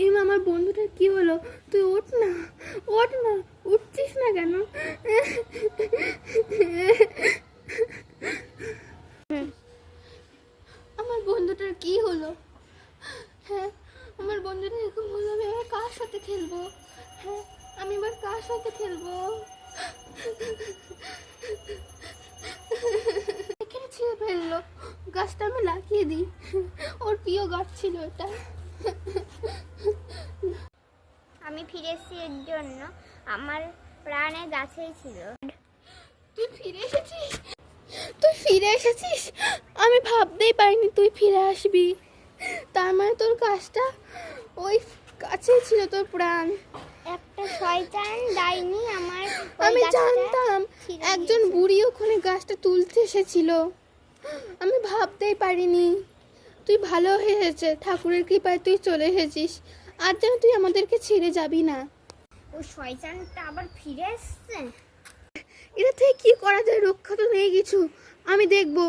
এমা আমার বন্ধুটার কি হলো? তুই ওঠ না, ওঠ না, উঠছিস না কেন? আমার বন্ধুটার কি হলো? হ্যাঁ, আমার বন্ধুটা এরকম হলো, আমি এবার কার সাথে খেলবো? হ্যাঁ, আমি এবার কার সাথে খেলবো? এখানে ছিঁড়ে ফেললো, গাছটা আমি লাগিয়ে দিই, ওর প্রিয় গাছ ছিল এটা। আমি ফিরে এসেছি এর জন্য, আমার প্রাণে গাছেই ছিল। তুই ফিরে এসেছিস? তুই ফিরে এসেছিস? আমি ভাবতেই পারিনি তুই ফিরে আসবি। তার মানে তোর কাজটা ওই কাছেই ছিল, তোর প্রাণ। একটা শয়তান ডাইনি আমার আমি জানতাম একজন বুড়ি ওখানে গাছটা তুলতে এসেছিল, আমি ভাবতেই পারিনি। তুই ভালো হয়েছে, ঠাকুরের কৃপায় তুই চলে এসেছিস। আর যেন তুই আমাদেরকে ছেড়ে যাবি না। ওই শয়তানটা আবার ফিরে এসছে। এটা থেকে কি করা যায়? রক্ষা তো নেই কিছু, আমি দেখবো।